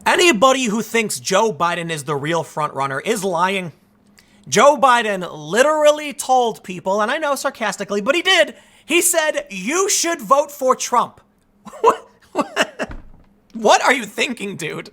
Anybody who thinks Joe Biden is the real frontrunner is lying. Joe Biden literally told people, and I know sarcastically, but he did. He said, you should vote for Trump. What are you thinking, dude?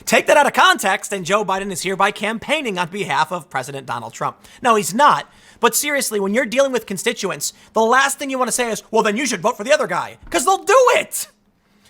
Take that out of context, and Joe Biden is hereby campaigning on behalf of President Donald Trump. No, he's not. But seriously, when you're dealing with constituents, the last thing you want to say is, well, then you should vote for the other guy, because they'll do it.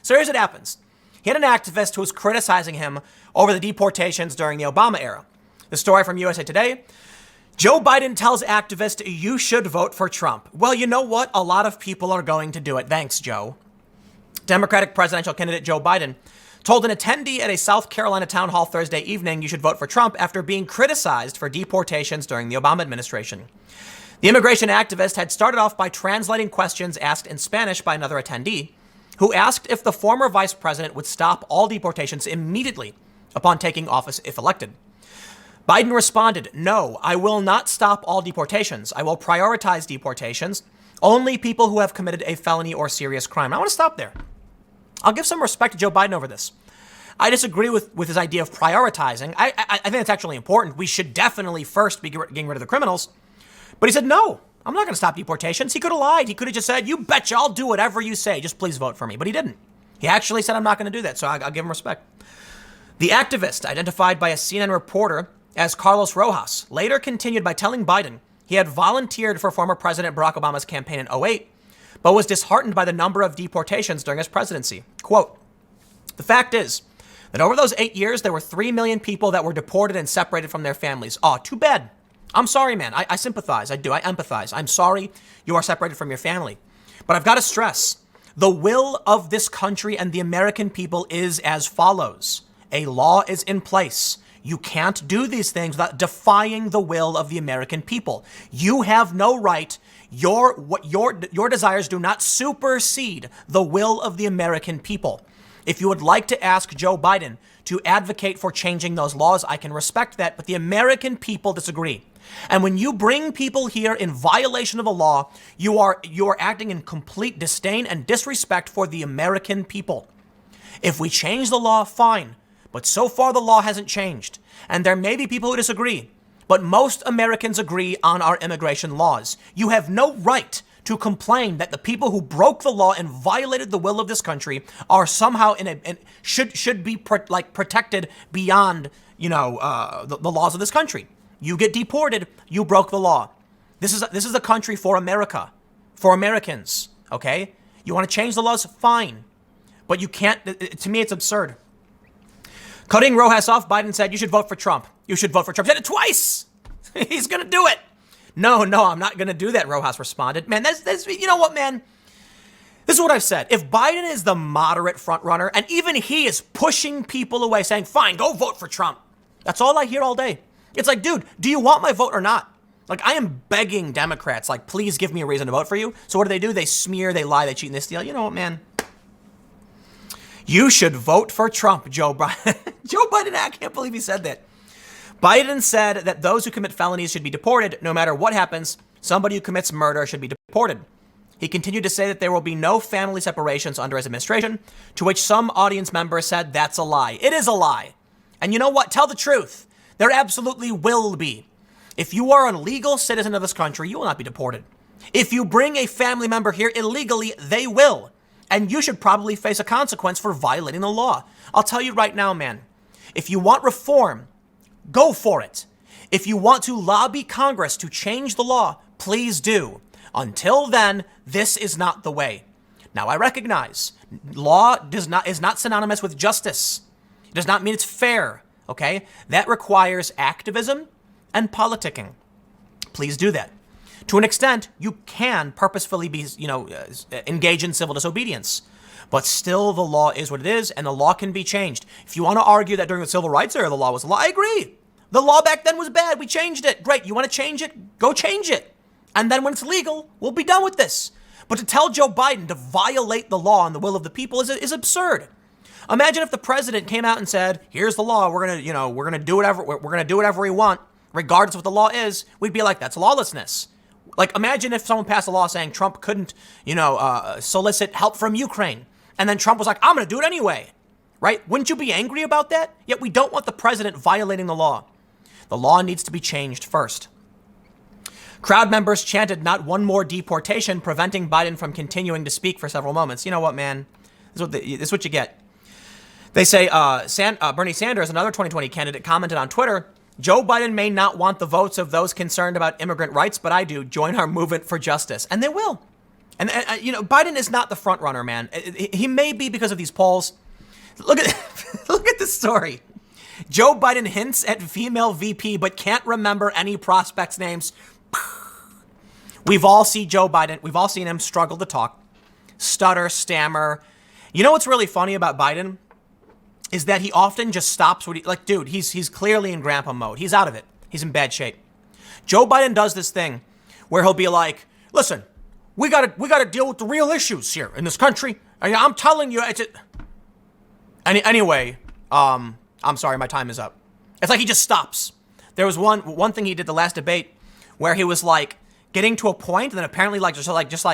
So here's what happens. He had an activist who was criticizing him over the deportations during the Obama era. The story from USA Today. Joe Biden tells activists, you should vote for Trump. Well, you know what? A lot of people are going to do it. Thanks, Joe. Democratic presidential candidate Joe Biden told an attendee at a South Carolina town hall Thursday evening you should vote for Trump after being criticized for deportations during the Obama administration. The immigration activist had started off by translating questions asked in Spanish by another attendee, who asked if the former vice president would stop all deportations immediately upon taking office if elected. Biden responded, no, I will not stop all deportations. I will prioritize deportations. Only people who have committed a felony or serious crime. I want to stop there. I'll give some respect to Joe Biden over this. I disagree with his idea of prioritizing. I think it's actually important. We should definitely first be getting rid of the criminals. But he said, no, I'm not going to stop deportations. He could have lied. He could have just said, you betcha, I'll do whatever you say. Just please vote for me. But he didn't. He actually said, I'm not going to do that. So I'll give him respect. The activist, identified by a CNN reporter as Carlos Rojas, later continued by telling Biden he had volunteered for former President Barack Obama's campaign in 2008, but was disheartened by the number of deportations during his presidency. Quote, the fact is that over those 8 years, there were 3 million people that were deported and separated from their families. Oh, too bad. I'm sorry, man. I sympathize. I do. I empathize. I'm sorry you are separated from your family. But I've got to stress, the will of this country and the American people is as follows. A law is in place. You can't do these things without defying the will of the American people. You have no right. Your desires do not supersede the will of the American people. If you would like to ask Joe Biden to advocate for changing those laws, I can respect that, but the American people disagree. And when you bring people here in violation of the law, you are acting in complete disdain and disrespect for the American people. If we change the law, fine. But so far, the law hasn't changed. And there may be people who disagree. But most Americans agree on our immigration laws. You have no right to complain that the people who broke the law and violated the will of this country are somehow should be protected beyond, the laws of this country. You get deported, you broke the law. This is a country for America, for Americans, okay? You want to change the laws? Fine. But you can't, to me, it's absurd. Cutting Rojas off, Biden said, you should vote for Trump. You should vote for Trump. He said it twice. He's going to do it. No, I'm not going to do that, Rojas responded. Man, that's you know what, man? This is what I've said. If Biden is the moderate frontrunner, and even he is pushing people away, saying, fine, go vote for Trump. That's all I hear all day. It's like, dude, do you want my vote or not? Like, I am begging Democrats, like, please give me a reason to vote for you. So what do? They smear, they lie, they cheat, and they steal. You know what, man? You should vote for Trump, Joe Biden. Joe Biden, I can't believe he said that. Biden said that those who commit felonies should be deported. No matter what happens, somebody who commits murder should be deported. He continued to say that there will be no family separations under his administration, to which some audience members said that's a lie. It is a lie. And you know what? Tell the truth. There absolutely will be. If you are a legal citizen of this country, you will not be deported. If you bring a family member here illegally, they will. And you should probably face a consequence for violating the law. I'll tell you right now, man, if you want reform, go for it. If you want to lobby Congress to change the law, please do. Until then, this is not the way. Now, I recognize law is not synonymous with justice. It does not mean it's fair, okay? That requires activism and politicking. Please do that. To an extent, you can purposefully be, engage in civil disobedience. But still, the law is what it is, and the law can be changed. If you want to argue that during the civil rights era, the law was a law, I agree. The law back then was bad. We changed it. Great. You want to change it? Go change it. And then when it's legal, we'll be done with this. But to tell Joe Biden to violate the law and the will of the people is absurd. Imagine if the president came out and said, "Here's the law. We're gonna do whatever we want, regardless of what the law is." We'd be like, "That's lawlessness." Like, imagine if someone passed a law saying Trump couldn't, solicit help from Ukraine. And then Trump was like, I'm going to do it anyway. right? Wouldn't you be angry about that? Yet we don't want the president violating the law. The law needs to be changed first. Crowd members chanted not one more deportation, preventing Biden from continuing to speak for several moments. You know what, man? This is what you get. They say Bernie Sanders, another 2020 candidate, commented on Twitter, Joe Biden may not want the votes of those concerned about immigrant rights, but I do. Join our movement for justice. And they will. And Biden is not the front runner, man. He may be because of these polls. Look at look at this story. Joe Biden hints at female VP, but can't remember any prospects' names. We've all seen Joe Biden. We've all seen him struggle to talk, stutter, stammer. You know what's really funny about Biden is that he often just stops dude, he's clearly in grandpa mode. He's out of it. He's in bad shape. Joe Biden does this thing where he'll be like, listen, we gotta deal with the real issues here in this country. I'm telling you, anyway, I'm sorry, my time is up. It's like he just stops. There was one thing he did the last debate where he was like getting to a point and then apparently just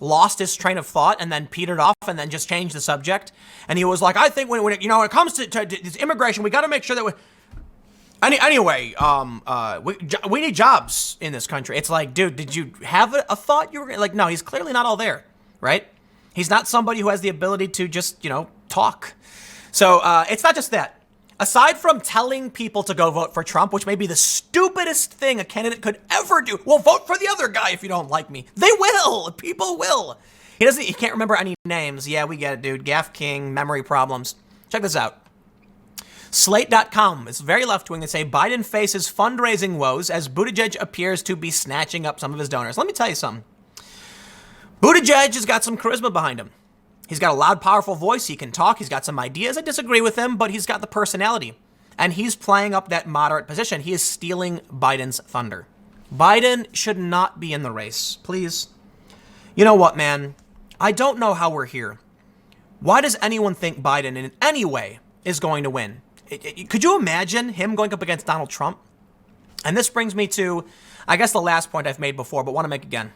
lost his train of thought and then petered off and then just changed the subject. And he was like, I think when it comes to this immigration, we got to make sure that we need jobs in this country. It's like, dude, did you have a thought you were like, no, he's clearly not all there, right? He's not somebody who has the ability to just, talk. So it's not just that. Aside from telling people to go vote for Trump, which may be the stupidest thing a candidate could ever do, well, vote for the other guy if you don't like me. They will. People will. He can't remember any names. Yeah, we get it, dude. Gaff King, memory problems. Check this out. Slate.com is very left-wing. They say Biden faces fundraising woes as Buttigieg appears to be snatching up some of his donors. Let me tell you something. Buttigieg has got some charisma behind him. He's got a loud, powerful voice. He can talk. He's got some ideas. I disagree with him, but he's got the personality. And he's playing up that moderate position. He is stealing Biden's thunder. Biden should not be in the race, please. You know what, man? I don't know how we're here. Why does anyone think Biden in any way is going to win? Could you imagine him going up against Donald Trump? And this brings me to, I guess, the last point I've made before, but want to make again.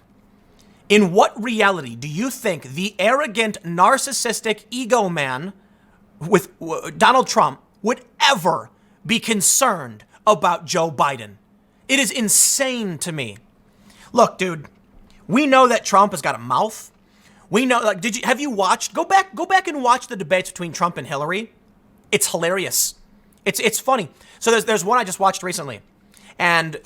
In what reality do you think the arrogant, narcissistic ego man with Donald Trump would ever be concerned about Joe Biden? It is insane to me. Look, dude, we know that Trump has got a mouth. We know, have you watched, go back and watch the debates between Trump and Hillary. It's hilarious. It's funny. So there's one I just watched recently, and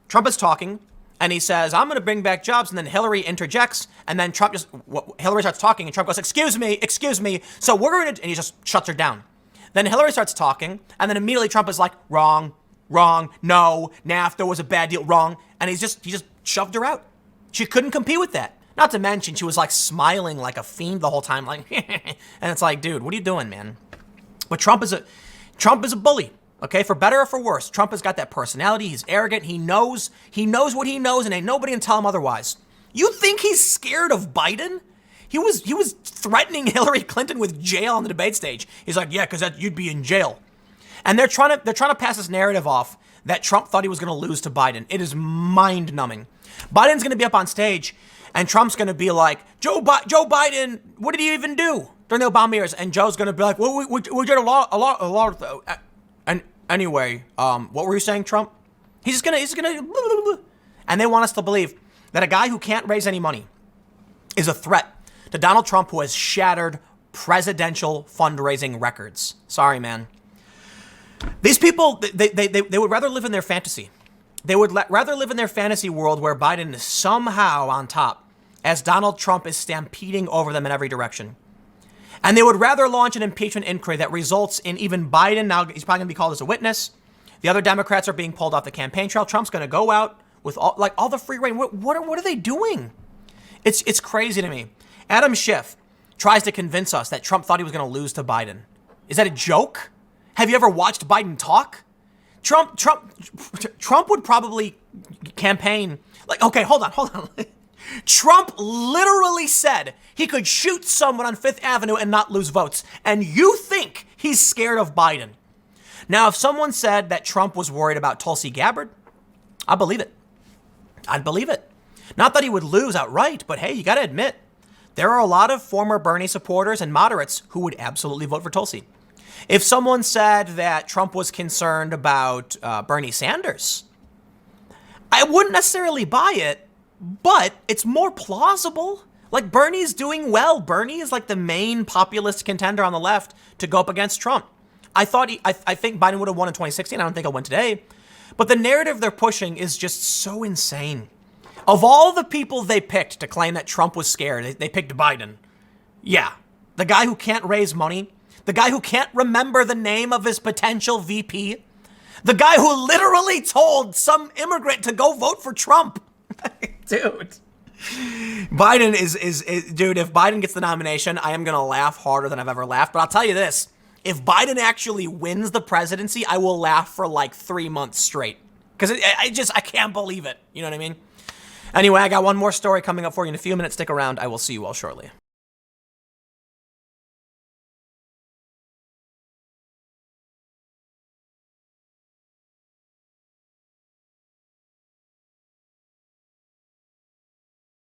Trump is talking. And he says, I'm going to bring back jobs. And then Hillary interjects. And then Hillary starts talking. And Trump goes, excuse me. So we're going to, and he just shuts her down. Then Hillary starts talking. And then immediately Trump is like, wrong, no, NAFTA was a bad deal, wrong. And he just shoved her out. She couldn't compete with that. Not to mention, she was like smiling like a fiend the whole time. Like, and it's like, dude, what are you doing, man? But Trump is a bully. Okay, for better or for worse, Trump has got that personality. He's arrogant. He knows what he knows, and ain't nobody can tell him otherwise. You think he's scared of Biden? He was threatening Hillary Clinton with jail on the debate stage. He's like, yeah, because you'd be in jail. And they're trying to pass this narrative off that Trump thought he was going to lose to Biden. It is mind-numbing. Biden's going to be up on stage, and Trump's going to be like, Joe Biden, what did he even do during the Obama years? And Joe's going to be like, well, we did a lot of. And anyway, what were you saying, Trump? He's gonna, and they want us to believe that a guy who can't raise any money is a threat to Donald Trump, who has shattered presidential fundraising records. Sorry, man. These people, they would rather live in their fantasy. They would rather live in their fantasy world where Biden is somehow on top, as Donald Trump is stampeding over them in every direction. And they would rather launch an impeachment inquiry that results in even Biden, now he's probably going to be called as a witness. The other Democrats are being pulled off the campaign trail. Trump's going to go out with all the free reign. What are they doing? It's crazy to me. Adam Schiff tries to convince us that Trump thought he was going to lose to Biden. Is that a joke? Have you ever watched Biden talk? Trump would probably campaign okay, hold on. Trump literally said he could shoot someone on Fifth Avenue and not lose votes. And you think he's scared of Biden. Now, if someone said that Trump was worried about Tulsi Gabbard, I'd believe it. Not that he would lose outright, but hey, you got to admit, there are a lot of former Bernie supporters and moderates who would absolutely vote for Tulsi. If someone said that Trump was concerned about Bernie Sanders, I wouldn't necessarily buy it, but it's more plausible. Like, Bernie's doing well. Bernie is like the main populist contender on the left to go up against Trump. I think Biden would have won in 2016. I don't think he'll win today. But the narrative they're pushing is just so insane. Of all the people they picked to claim that Trump was scared, they picked Biden. Yeah. The guy who can't raise money. The guy who can't remember the name of his potential VP. The guy who literally told some immigrant to go vote for Trump. Dude. Biden is dude, if Biden gets the nomination, I am going to laugh harder than I've ever laughed. But I'll tell you this. If Biden actually wins the presidency, I will laugh for like 3 months straight. Because I can't believe it. You know what I mean? Anyway, I got one more story coming up for you in a few minutes. Stick around. I will see you all shortly.